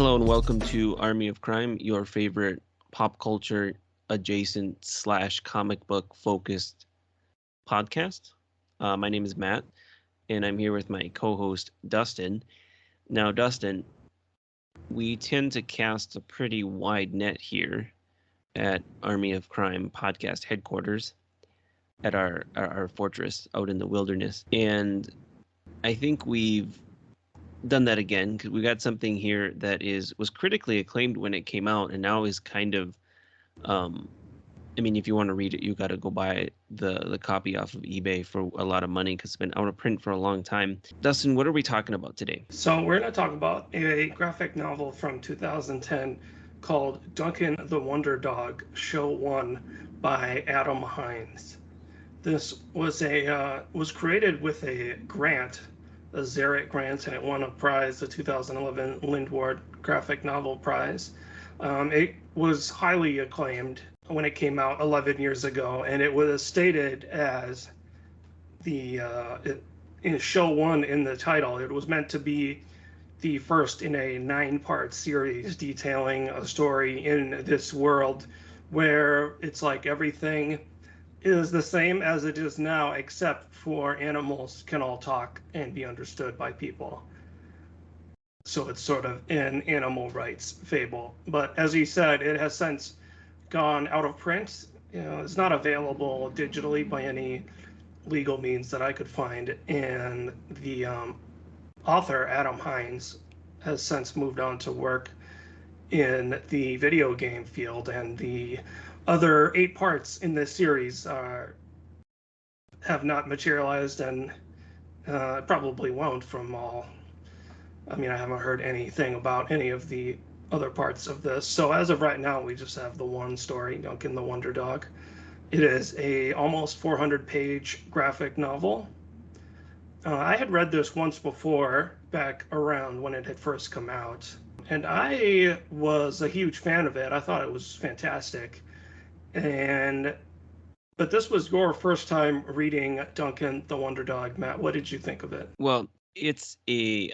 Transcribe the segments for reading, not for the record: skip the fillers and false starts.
Hello and welcome to Army of Crime, your favorite pop culture adjacent slash comic book focused podcast. My name is Matt, and I'm here with my co-host Dustin. Now, Dustin, we tend to cast a pretty wide net here at Army of Crime podcast headquarters at our fortress out in the wilderness, and I think we've done that again because we got something here that was critically acclaimed when it came out and now is kind of I mean, if you want to read it, you got to go buy the copy off of eBay for a lot of money because it's been out of print for a long time. Dustin, what are we talking about today? So we're going to talk about a graphic novel from 2010 called Duncan the Wonder Dog, Show 1 by Adam Hines. This was created with a grant, a Xeric grant, and it won a prize, the 2011 Lindward Graphic Novel Prize. It was highly acclaimed when it came out 11 years ago, and it was stated as in Show 1 in the title. It was meant to be the first in a 9-part series detailing a story in this world where it's like everything is the same as it is now, except for animals can all talk and be understood by people. So it's sort of an animal rights fable. But as he said, it has since gone out of print. It's not available digitally by any legal means that I could find. And the author, Adam Hines, has since moved on to work in the video game field, and the other 8 parts in this series have not materialized and probably won't from all. I mean, I haven't heard anything about any of the other parts of this. So as of right now, we just have the one story, Duncan the Wonder Dog. It is a almost 400-page graphic novel. I had read this once before, back around when it had first come out, and I was a huge fan of it. I thought it was fantastic. But this was your first time reading Duncan the Wonder Dog, Matt. What did you think of it? Well, I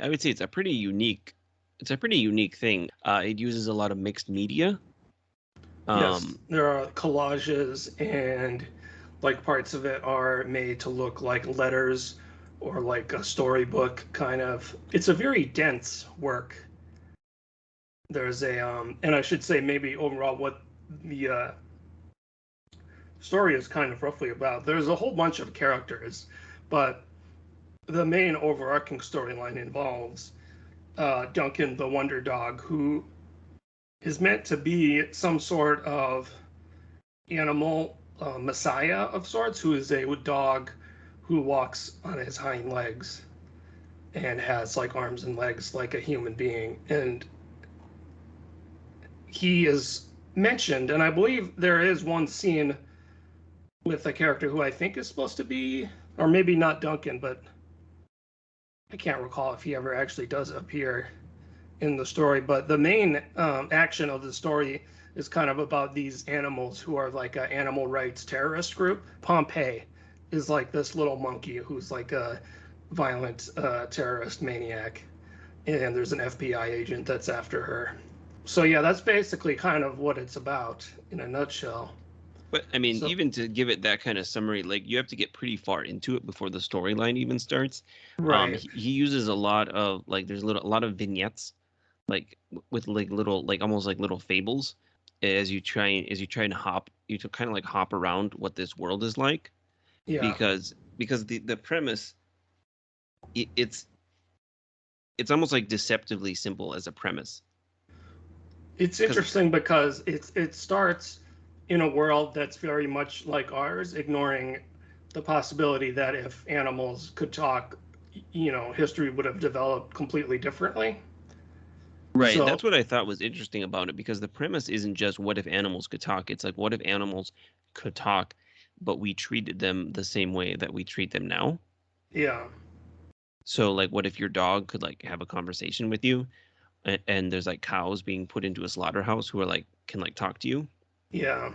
would say it's a pretty unique thing. It uses a lot of mixed media. Yes, there are collages, and like parts of it are made to look like letters or like a storybook kind of. It's a very dense work. There's and I should say maybe overall what the story is kind of roughly about. There's a whole bunch of characters, but the main overarching storyline involves Duncan the Wonder Dog, who is meant to be some sort of animal messiah of sorts, who is a dog who walks on his hind legs and has like arms and legs like a human being. And he is mentioned, and I believe there is one scene with a character who I think is supposed to be, or maybe not Duncan, but I can't recall if he ever actually does appear in the story. But the main action of the story is kind of about these animals who are like an animal rights terrorist group. Pompeii is like this little monkey who's like a violent terrorist maniac, and there's an FBI agent that's after her. So yeah, that's basically kind of what it's about in a nutshell. But I mean, even to give it that kind of summary, like you have to get pretty far into it before the storyline even starts. Right. He uses a lot of like there's a lot of vignettes, like with like little like almost like little fables, as you try and hop kind of like hop around what this world is like. Yeah. Because the premise, it's almost like deceptively simple as a premise. It's interesting because it starts in a world that's very much like ours, ignoring the possibility that if animals could talk, history would have developed completely differently. Right. So, that's what I thought was interesting about it, because the premise isn't just what if animals could talk. It's like, what if animals could talk, but we treated them the same way that we treat them now? Yeah. So like, what if your dog could like have a conversation with you, and there's like cows being put into a slaughterhouse who are like can like talk to you? Yeah.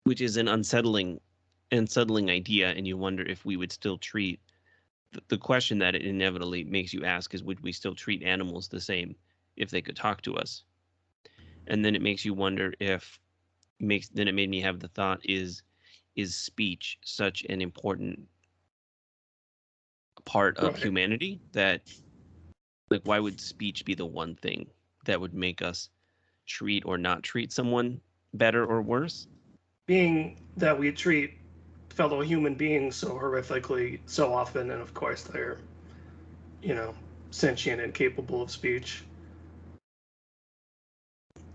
Which is an unsettling idea, and you wonder if we would still treat the question that it inevitably makes you ask is, would we still treat animals the same if they could talk to us. And then it makes you wonder if makes then it made me have the thought, is speech such an important part of Right. humanity that, like, why would speech be the one thing that would make us treat or not treat someone better or worse? Being that we treat fellow human beings so horrifically so often, and of course they're, you know, sentient and capable of speech.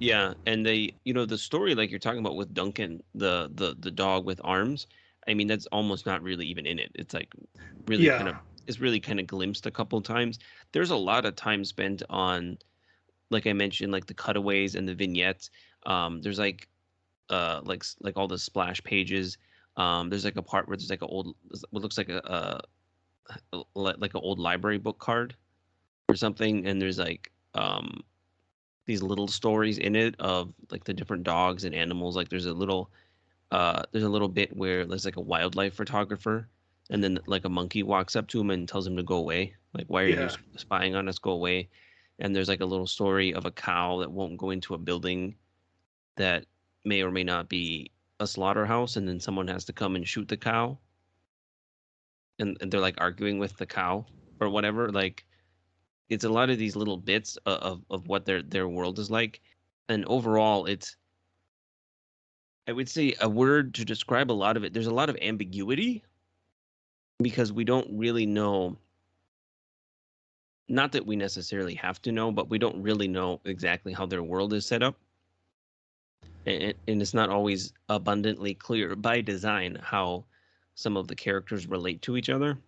Yeah, and they, the story like you're talking about with Duncan, the dog with arms. I mean, that's almost not really even in it. It's like really kind Yeah, of it's really kind of glimpsed a couple times. There's a lot of time spent on, like I mentioned, like the cutaways and the vignettes. There's like all the splash pages. There's like a part where there's like what looks like like an old library book card or something, and there's like these little stories in it of like the different dogs and animals. Like there's a little bit where there's like a wildlife photographer, and then like a monkey walks up to him and tells him to go away. Like, why are you yeah, spying on us? Go away. And there's like a little story of a cow that won't go into a building that may or may not be a slaughterhouse, and then someone has to come and shoot the cow, and they're like arguing with the cow or whatever. Like, it's a lot of these little bits of what their world is like, and overall, it's, I would say, a word to describe a lot of it. There's a lot of ambiguity because we don't really know. Not that we necessarily have to know, but we don't really know exactly how their world is set up. And it's not always abundantly clear by design how some of the characters relate to each other.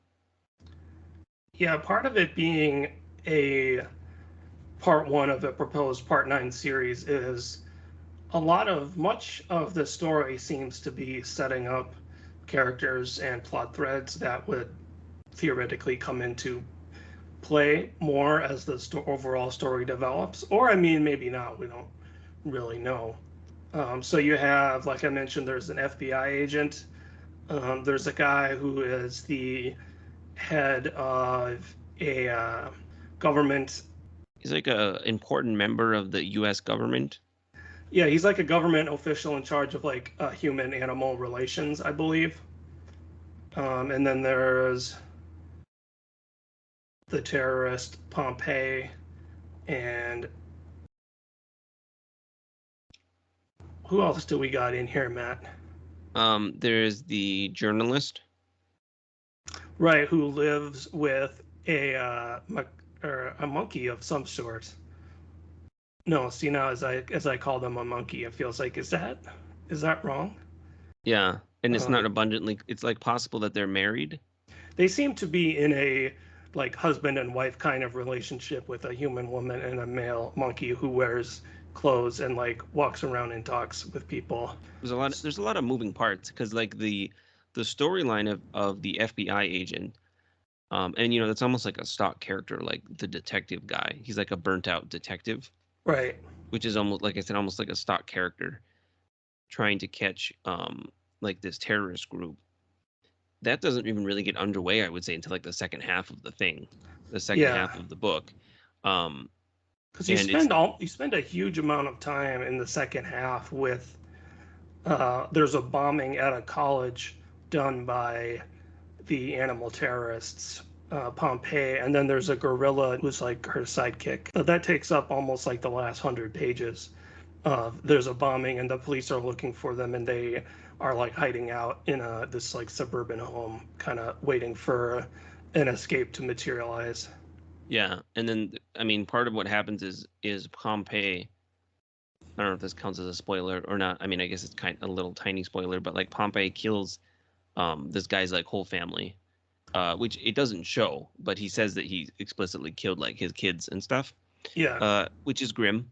yeah. Part of it being a part one of a proposed part nine series is much of the story seems to be setting up characters and plot threads that would theoretically come into play more as the overall story develops. Or, I mean, maybe not. We don't really know. So you have, like I mentioned, there's an FBI agent. There's a guy who is the head of a government. He's like a important member of the U.S. government. Yeah, he's like a government official in charge of like human animal relations, I believe. And then there's the terrorist Pompey, and who else do we got in here, Matt? There's the journalist. Right, who lives with or a monkey of some sort. No, see now as I call them a monkey, it feels like is that wrong? Yeah, and it's not Um, abundantly. It's like possible that they're married. they seem to be in a like husband and wife kind of relationship with a human woman and a male monkey who wears clothes and like walks around and talks with people. There's a lot of moving parts because like the storyline of the FBI agent, and that's almost like a stock character, like the detective guy. He's like a burnt out detective, Right. which is almost, like I said, almost like a stock character trying to catch like this terrorist group. That doesn't even really get underway, I would say, until like the second half of the thing, the second Yeah. half of the book. Um, Because and it's you spend a huge amount of time in the second half with there's a bombing at a college done by the animal terrorists, Pompeii, and then there's a gorilla who's like her sidekick. That takes up almost like the last 100 pages. There's a bombing, and the police are looking for them, and they are like hiding out in this like suburban home, kind of waiting for an escape to materialize. Yeah, and then I mean, part of what happens is Pompeii. I don't know if this counts as a spoiler or not. I mean, I guess it's kind of a little tiny spoiler, but like Pompey kills this guy's like whole family, which it doesn't show, but he says that he explicitly killed like his kids and stuff, Yeah, which is grim.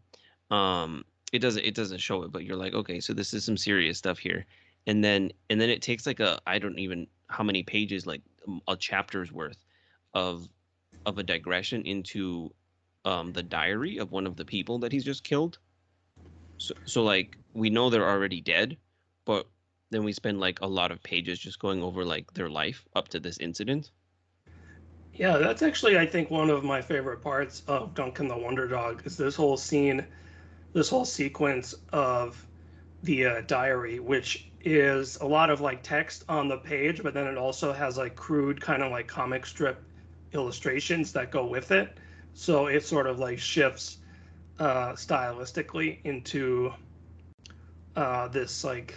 It doesn't show it, but you're like, okay, so this is some serious stuff here, and then it takes like I don't even how many pages, like a chapter's worth of a digression into the diary of one of the people that he's just killed. So like we know they're already dead, but then we spend like a lot of pages just going over like their life up to this incident. Yeah, that's actually, I think, one of my favorite parts of Duncan the Wonder Dog is this whole scene, this whole sequence of the diary, which is a lot of like text on the page, but then it also has like crude kind of like comic strip illustrations that go with it. So it sort of like shifts stylistically into this like,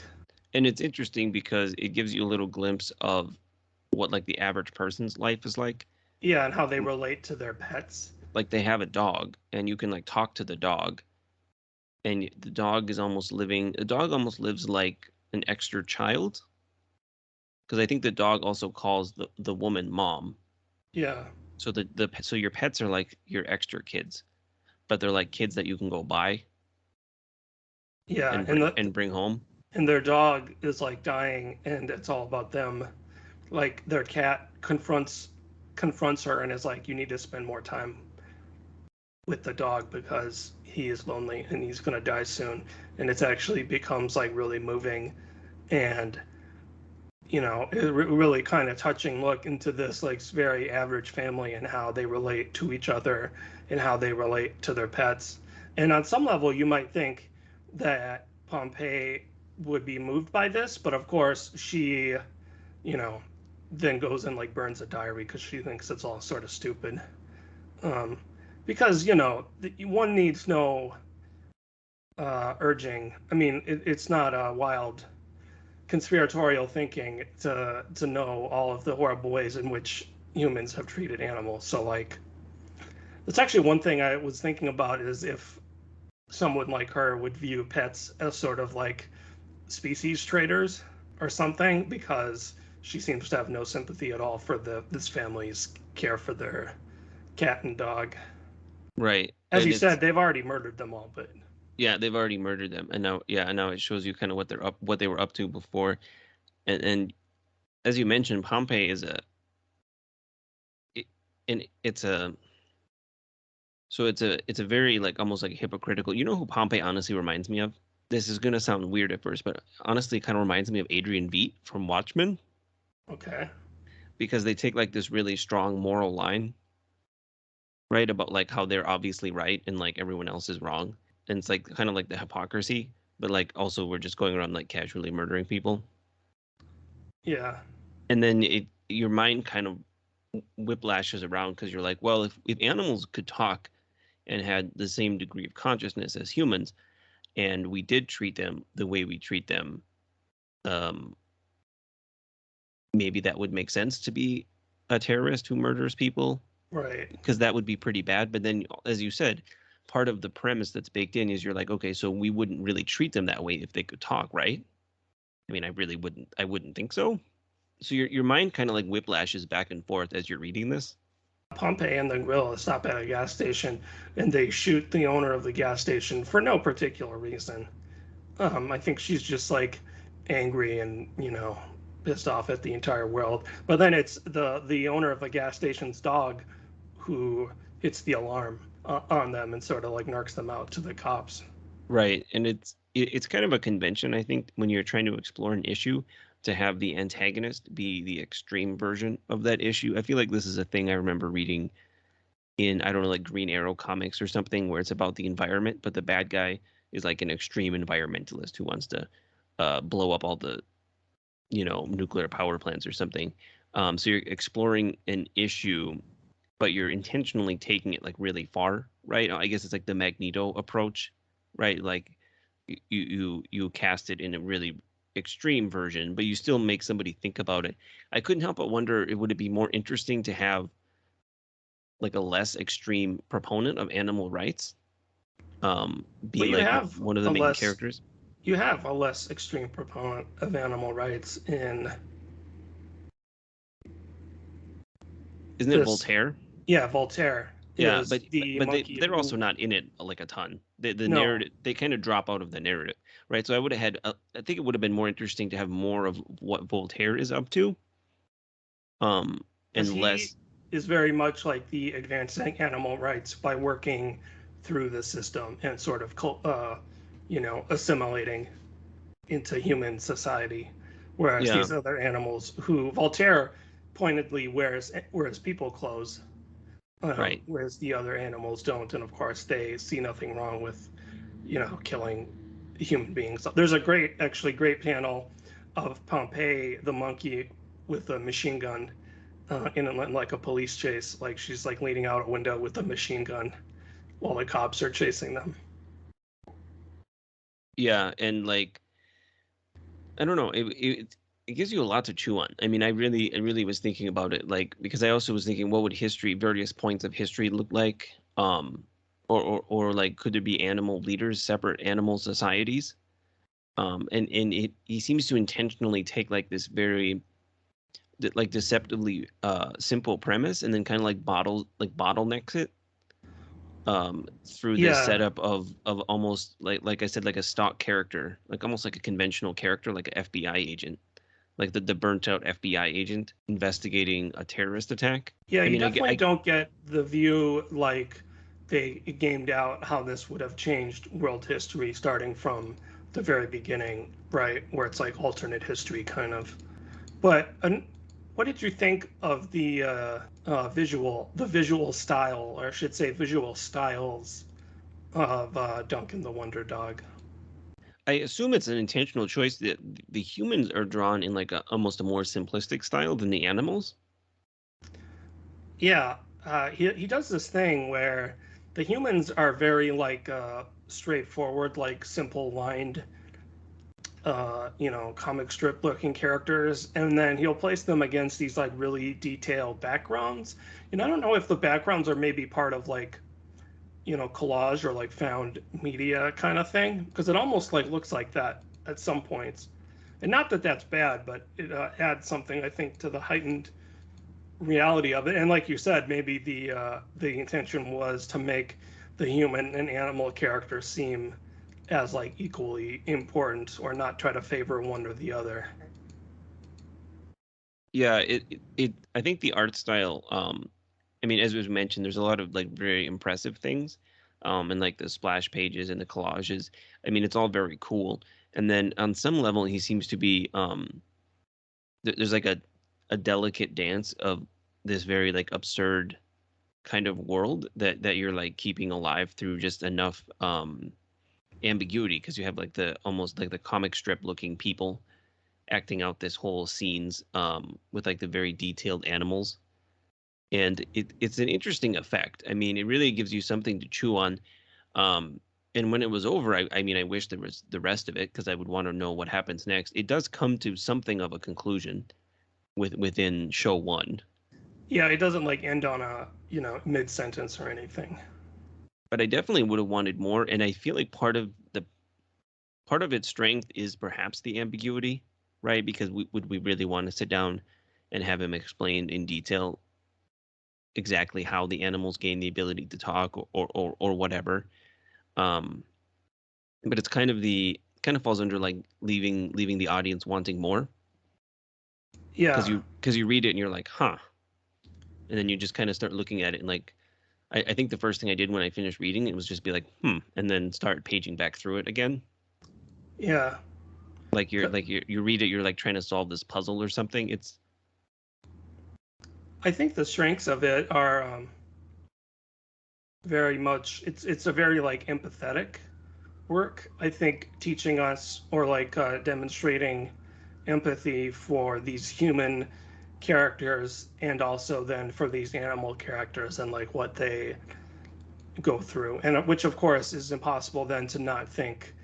And it's interesting because it gives you a little glimpse of what like the average person's life is like. yeah, and how they relate to their pets. Like they have a dog and you can like talk to the dog, and the dog is almost living the dog almost lives like an extra child, because I think the dog also calls the woman mom. Yeah, So so your pets are like your extra kids, but they're like kids that you can go buy yeah, and bring home. and their dog is like dying, and it's all about them. Like their cat confronts her and is like, "You need to spend more time with the dog because he is lonely and he's gonna die soon." And it's actually becomes like really moving, and really kind of touching look into this like very average family and how they relate to each other and how they relate to their pets. And on some level, you might think that Pompeii would be moved by this, but of course she, you know, then goes and like burns a diary because she thinks it's all sort of stupid. Um, because one needs no urging. I mean, it's not a wild conspiratorial thinking to know all of the horrible ways in which humans have treated animals. So like that's actually one thing I was thinking about is if someone like her would view pets as sort of like species traders or something, because she seems to have no sympathy at all for this family's care for their cat and dog. Right. As And you it's said, they've already murdered them all, but yeah, they've already murdered them, and now yeah, and now it shows you kind of what they were up to before. And as you mentioned, Pompeii is it, and it's a so it's a very like almost like hypocritical. You know who Pompeii honestly reminds me of? This is gonna sound weird at first, but honestly, it kind of reminds me of Adrian Veidt from Watchmen, okay. because they take like this really strong moral line, right, about like how they're obviously right and like everyone else is wrong, and it's like kind of like the hypocrisy, but like also we're just going around like casually murdering people, Yeah. and then your mind kind of whiplashes around because you're like, well, if animals could talk and had the same degree of consciousness as humans, and we did treat them the way we treat them, um, maybe that would make sense to be a terrorist who murders people, Right. because that would be pretty bad. But then, as you said, part of the premise that's baked in is you're like, okay, so we wouldn't really treat them that way if they could talk, right? I mean, I wouldn't think so. So your mind kind of like whiplashes back and forth as you're reading this. Pompey and the gorilla stop at a gas station and they shoot the owner of the gas station for no particular reason. I think she's just like angry and pissed off at the entire world. But then it's the owner of the gas station's dog who hits the alarm on them and sort of like narks them out to the cops. Right, and it's kind of a convention, I think, when you're trying to explore an issue, to have the antagonist be the extreme version of that issue. I feel like this is a thing I remember reading in, I don't know, like Green Arrow comics or something, where it's about the environment, but the bad guy is like an extreme environmentalist who wants to blow up all the nuclear power plants or something. So you're exploring an issue, but you're intentionally taking it like really far, right? I guess it's like the Magneto approach, right? Like you cast it in a really extreme version, but you still make somebody think about it. I couldn't help but wonder, would it be more interesting to have like a less extreme proponent of animal rights be But like one of the main characters? you have a less extreme proponent of animal rights in Isn't it this. Voltaire? Yeah, Voltaire Yeah, is the but monkey they're also who. not in it like a ton. The No, narrative, they kind of drop out of the narrative, right? So I would have had I think it would have been more interesting to have more of what Voltaire is up to, um, as and he less. is very much like the advancing animal rights by working through the system and sort of assimilating into human society, whereas Yeah, these other animals who Voltaire pointedly wears people clothes, Right. whereas the other animals don't. And of course, they see nothing wrong with, killing human beings. There's a great panel of Pompeii, the monkey, with a machine gun in like a police chase. Like she's like leaning out a window with a machine gun while the cops are chasing them. Yeah, and like I don't know, it gives you a lot to chew on. I mean, I really was thinking about it, like because I also was thinking, what would history, various points of history look like? Or like, could there be animal leaders, separate animal societies? And he seems to intentionally take like this very like deceptively simple premise and then kind of like bottlenecks it through this Yeah, setup of almost like I said, like a stock character, like almost like a conventional character, like an FBI agent, like the burnt out FBI agent investigating a terrorist attack. yeah, I you mean, definitely don't get the view like they gamed out how this would have changed world history starting from the very beginning, right? Where it's like alternate history kind of. But what did you think of the the visual style, or I should say, visual styles of Duncan the Wonder Dog? I assume it's an intentional choice that the humans are drawn in like almost a more simplistic style than the animals. Yeah, he does this thing where the humans are very like straightforward, like simple lined, comic strip looking characters, and then he'll place them against these like really detailed backgrounds. I don't know if the backgrounds are maybe part of like collage or like found media kind of thing, because it almost like looks like that at some points. And not that that's bad, but it adds something, I think, to the heightened reality of it. And like you said, maybe the intention was to make the human and animal characters seem as like equally important, or not try to favor one or the other. Yeah, I think the art style, I mean, as was mentioned, there's a lot of like very impressive things, and like the splash pages and the collages. I mean, it's all very cool. And then on some level, he seems to be, there's like a delicate dance of this very like absurd kind of world that you're like keeping alive through just enough ambiguity, because you have like the almost like the comic strip looking people acting out this whole scenes with like the very detailed animals, and it's an interesting effect. I mean, it really gives you something to chew on. um and when it was over, I mean, I wish there was the rest of it because I would want to know what happens next. It does come to something of a conclusion within show one, Yeah, it doesn't like end on a mid sentence or anything. but I definitely would have wanted more. And I feel like part of its strength is perhaps the ambiguity, right? Because would we really want to sit down and have him explain in detail exactly how the animals gain the ability to talk, or whatever? Um, but it's kind of falls under like leaving the audience wanting more, because Yeah, you read it and you're like, huh, and then you just kind of start looking at it, and like I think the first thing I did when I finished reading it was just be like, and then start paging back through it again. yeah. You read it, you're like trying to solve this puzzle or something. It's I think the strengths of it are very much, it's a very like empathetic work. I think teaching us, or like demonstrating empathy for these human characters, and also then for these animal characters and like what they go through, and which of course is impossible then to not think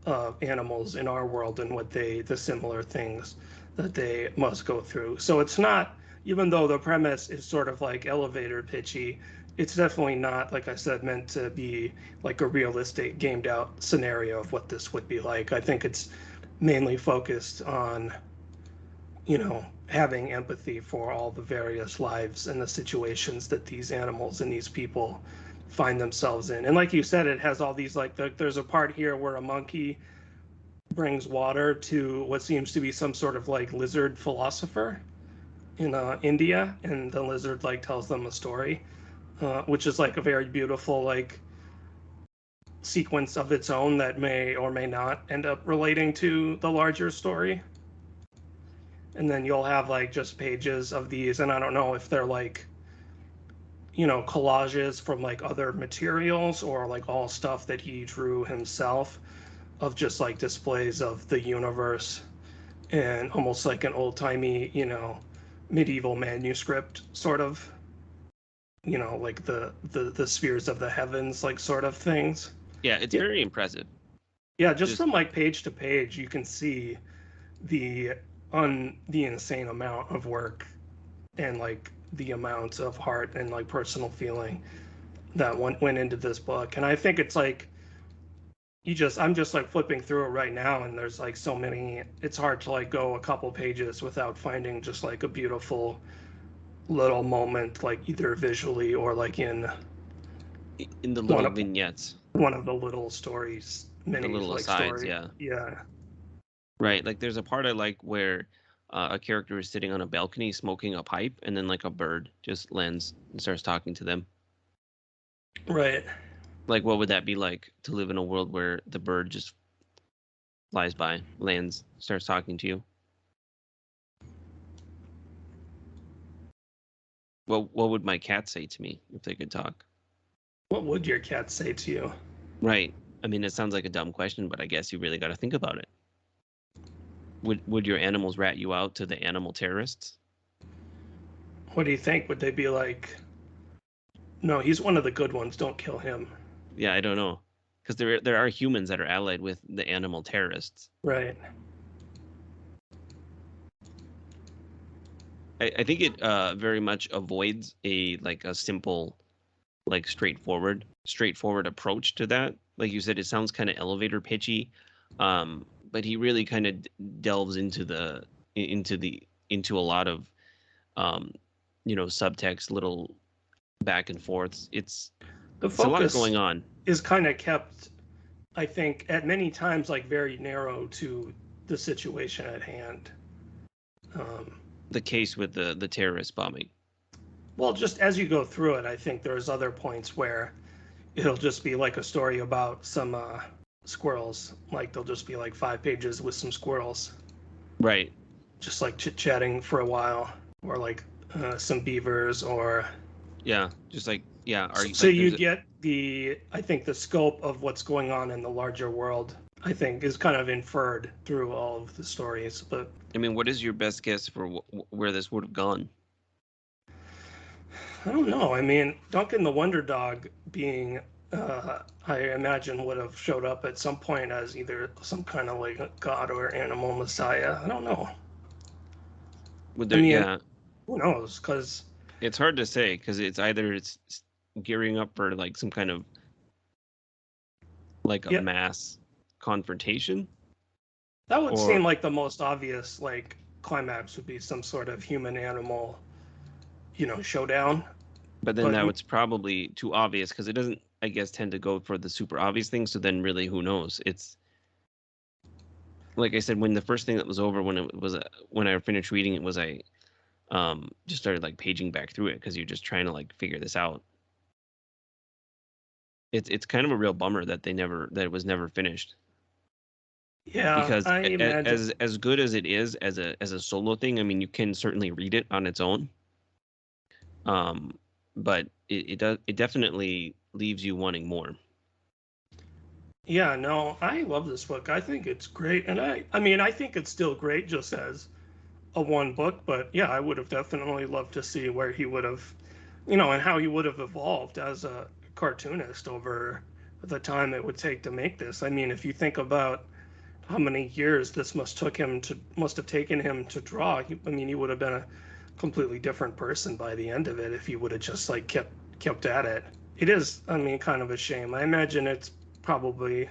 of animals in our world and what the similar things that they must go through. So it's not, even though the premise is sort of like elevator pitchy, it's definitely not, like I said, meant to be like a realistic gamed out scenario of what this would be like. I think it's mainly focused on having empathy for all the various lives and the situations that these animals and these people find themselves in. And like you said, it has all these like there's a part here where a monkey brings water to what seems to be some sort of like lizard philosopher in India, and the lizard like tells them a story, which is like a very beautiful like sequence of its own that may or may not end up relating to the larger story. and then you'll have like just pages of these, and I don't know if they're like, you know, collages from like other materials or like all stuff that he drew himself, of just like displays of the universe and almost like an old-timey, you know, medieval manuscript sort of, you know, like the spheres of the heavens like sort of things. Yeah, it's Yeah, very impressive. yeah, just Just from like page to page you can see the the insane amount of work and like the amount of heart and like personal feeling that went into this book. And I think it's like I'm just like flipping through it right now, and there's like so many, it's hard to like go a couple pages without finding just like a beautiful little moment, like either visually or like in in the one little of vignettes, one of the little stories, the mini little like asides, story. yeah. Yeah. Right. Like there's a part I like where a character is sitting on a balcony smoking a pipe, and then like a bird just lands and starts talking to them. Right. Like, what would that be like to live in a world where the bird just flies by, lands, starts talking to you? What would my cat say to me if they could talk? What would your cat say to you? Right. I mean, it sounds like a dumb question, but I guess you really got to think about it. Would your animals rat you out to the animal terrorists? What do you think? Would they be like, no, he's one of the good ones, don't kill him? Yeah, I don't know, because there are humans that are allied with the animal terrorists. Right. I think it very much avoids a simple, like straightforward approach to that. Like you said, it sounds kind of elevator pitchy, but he really kind of delves into a lot of um, subtext, little back and forths. The It's a lot going focus on. is kind of kept, I think, at many times like very narrow to the situation at hand. Um, The case with the terrorist bombing. well, just as you go through it, I think there's other points where it'll just be like a story about some squirrels. Like there'll just be like 5 pages with some squirrels, Right. just like chit chatting for a while, or like some beavers, or Yeah. Just like, yeah. Are you so like you there's a, get the, I think the scope of what's going on in the larger world, I think, is kind of inferred through all of the stories. But I mean, what is your best guess for where this would have gone? I don't know. I mean, Duncan the Wonder Dog being, I imagine, would have showed up at some point as either some kind of like god or animal messiah. I don't know. Would I there? mean, Yeah. who knows? Because It's hard to say because it's either it's gearing up for like some kind of like a yeah, mass confrontation, that would seem or like the most obvious like climax would be some sort of human animal, you know, showdown. but then But that was probably too obvious because it doesn't, I guess, tend to go for the super obvious thing. So then, really, who knows? It's like I said, when the first thing that was over, when I finished reading it, was I just started like paging back through it because you're just trying to like figure this out. It's kind of a real bummer that it was never finished yeah, because I imagine. as good as it is as a solo thing, I mean, you can certainly read it on its own. Um, but it definitely leaves you wanting more. Yeah, no, I love this book. I think it's great, and I mean, I think it's still great just as a one book. But yeah, I would have definitely loved to see where he would have, you know, and how he would have evolved as a cartoonist over the time it would take to make this. I mean, if you think about how many years this must have taken him to draw, I mean, he would have been a completely different person by the end of it if he would have just like kept at it. It is, I mean, kind of a shame. I imagine it's probably,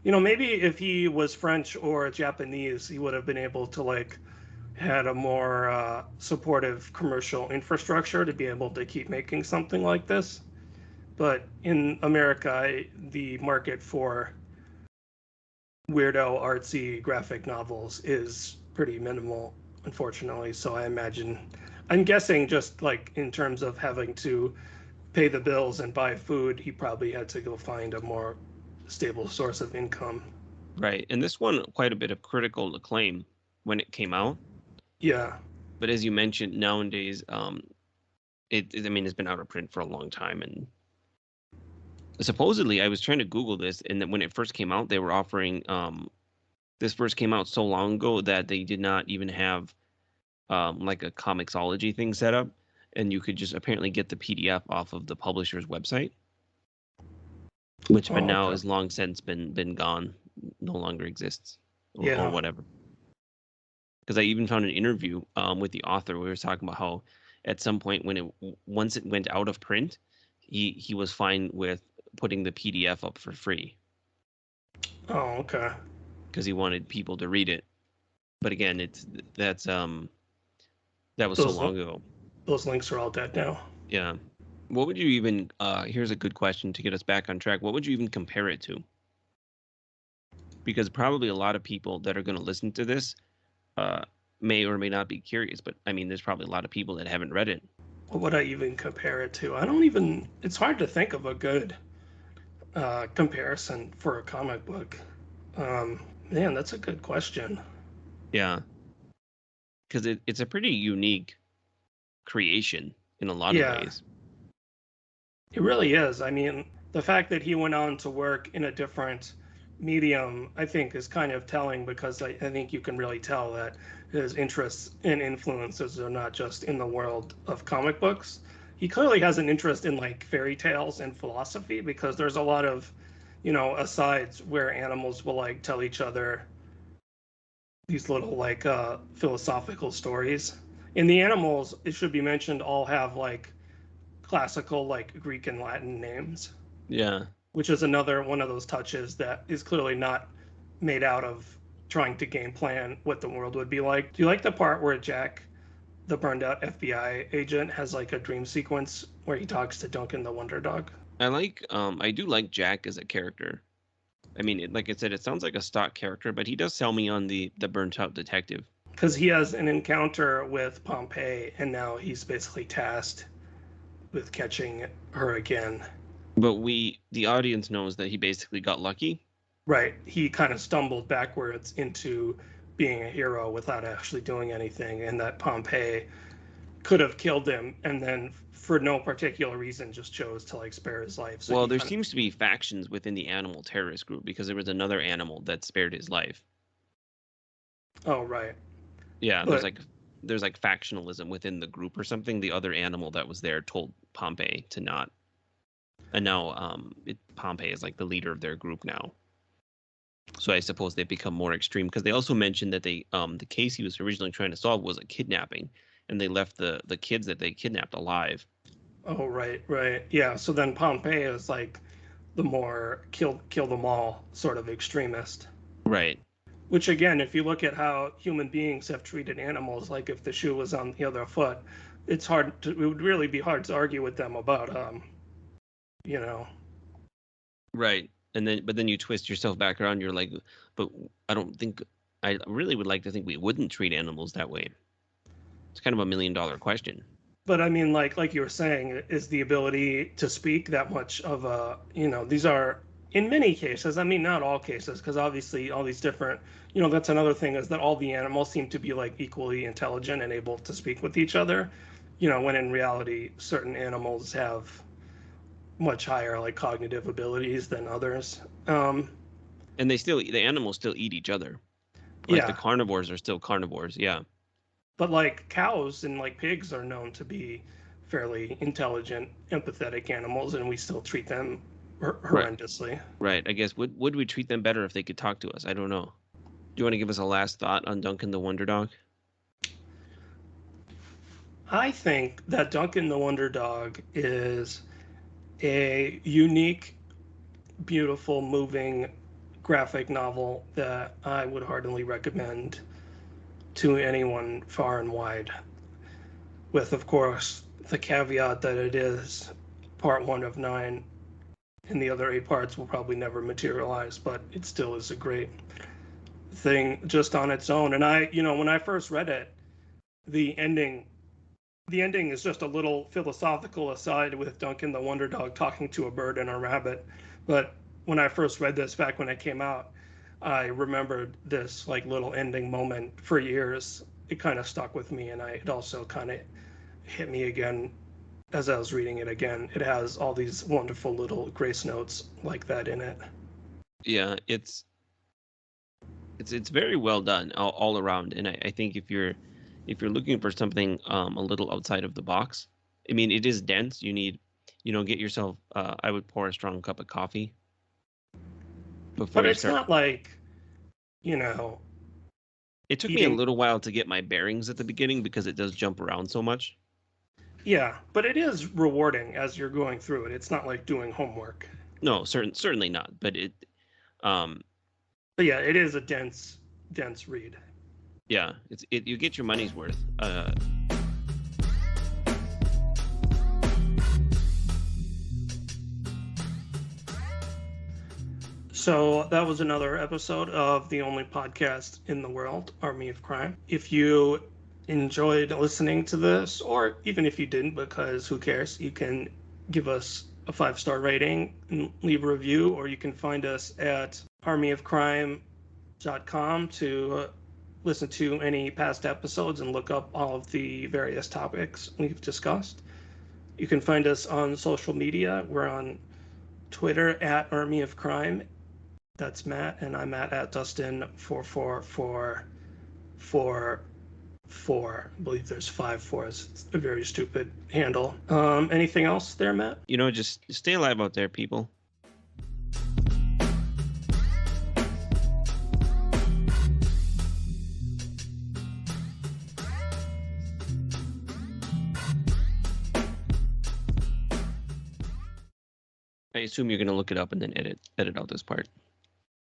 you know, maybe if he was French or Japanese, he would have been able to like had a more supportive commercial infrastructure to be able to keep making something like this. But in America, the market for weirdo, artsy graphic novels is pretty minimal, unfortunately. So I imagine, I'm guessing, just like in terms of having to pay the bills and buy food, he probably had to go find a more stable source of income. Right. And this won quite a bit of critical acclaim when it came out. Yeah. But as you mentioned, nowadays, I mean, it's been out of print for a long time, and supposedly, I was trying to Google this, and then when it first came out, they were offering. This first came out so long ago that they did not even have like a comicsology thing set up, and you could just apparently get the PDF off of the publisher's website, which but Oh, now okay. has long since been gone, no longer exists, or Yeah. whatever. Because I even found an interview with the author. We were talking about how at some point when once it went out of print, he was fine with putting the PDF up for free Oh, okay. because he wanted people to read it. But again, that's that was so Those long ago. those links are all dead now. Yeah. What would you even here's a good question to get us back on track. What would you even compare it to? Because probably a lot of people that are going to listen to this uh may or may not be curious, but I mean there's probably a lot of people that haven't read it. What would I even compare it to? I don't even. It's hard to think of a good comparison for a comic book. Um, Man, that's a good question. Yeah. Because it's a pretty unique creation in a lot of Yeah, ways. it really is. I mean, the fact that he went on to work in a different medium, I think, is kind of telling because I think you can really tell that his interests and influences are not just in the world of comic books. He clearly has an interest in like fairy tales and philosophy because there's a lot of, asides where animals will like tell each other these little like philosophical stories. And the animals, it should be mentioned, all have like classical like Greek and Latin names, Yeah. which is another one of those touches that is clearly not made out of trying to game plan what the world would be like. Do you like the part where Jack, the burned out FBI agent, has like a dream sequence where he talks to Duncan the Wonder Dog? I do like Jack as a character. I mean, like I said, it sounds like a stock character, but he does sell me on the burnt out detective. Because he has an encounter with Pompeii, and now he's basically tasked with catching her again. But the audience knows that he basically got lucky. Right. He kind of stumbled backwards into being a hero without actually doing anything, and that Pompeii could have killed him, and then for no particular reason just chose to like spare his life. So Well, he there kind of. seems to be factions within the animal terrorist group because there was another animal that spared his life. Oh, right. Yeah, But there's like factionalism within the group or something. The other animal that was there told Pompey to not, and now Pompey is like the leader of their group now. So I suppose they've become more extreme because they also mentioned that the case he was originally trying to solve was a kidnapping, and they left the kids that they kidnapped alive. oh, right, right. Yeah. So then Pompeii is like the more kill them all sort of extremist. Right. Which again, if you look at how human beings have treated animals, like if the shoe was on the other foot, it would really be hard to argue with them about, you know, Right. But then you twist yourself back around. You're like, but I don't think I really would like to think we wouldn't treat animals that way. It's kind of $1 million question. but I mean, like you were saying, is the ability to speak that much of a, these are in many cases, I mean, not all cases, because obviously all these different, that's another thing is that all the animals seem to be like equally intelligent and able to speak with each other, when in reality, certain animals have much higher like cognitive abilities than others. And the animals still eat each other. Like the Yeah, carnivores are still carnivores. Yeah. but like cows and like pigs are known to be fairly intelligent, empathetic animals, and we still treat them Right. horrendously. Right. I guess would we treat them better if they could talk to us? I don't know. Do you want to give us a last thought on Duncan the Wonder Dog? I think that Duncan the Wonder Dog is a unique, beautiful, moving graphic novel that I would heartily recommend to anyone far and wide, with, of course, the caveat that it is part one of nine, and the other eight parts will probably never materialize, but it still is a great thing just on its own. And when I first read it, the ending the ending is just a little philosophical aside with Duncan the Wonder Dog talking to a bird and a rabbit. But when I first read this back when it came out, I remembered this like little ending moment for years. it kind of stuck with me, and it also kind of hit me again as I was reading it again. It has all these wonderful little grace notes like that in it. Yeah, it's very well done all around, and I think if you're looking for something a little outside of the box, I mean, it is dense. You need, get yourself. I would pour a strong cup of coffee before But you it's start. not like, you know, It took me a eating. little while to get my bearings at the beginning because it does jump around so much. Yeah, but it is rewarding as you're going through it. It's not like doing homework. No, certainly not. But um, But yeah, it is a dense read. yeah, you get your money's worth. So that was another episode of the only podcast in the world, Army of Crime. If you enjoyed listening to this, or even if you didn't, because who cares, you can give us a 5-star rating and leave a review, or you can find us at armyofcrime.com to listen to any past episodes and look up all of the various topics we've discussed. You can find us on social media. We're on Twitter at Army of Crime. That's Matt, and I'm at Dustin44444. I believe there's 5 4s. It's a very stupid handle. Anything else there, Matt? Just stay alive out there, people. I assume you're going to look it up and then edit out this part.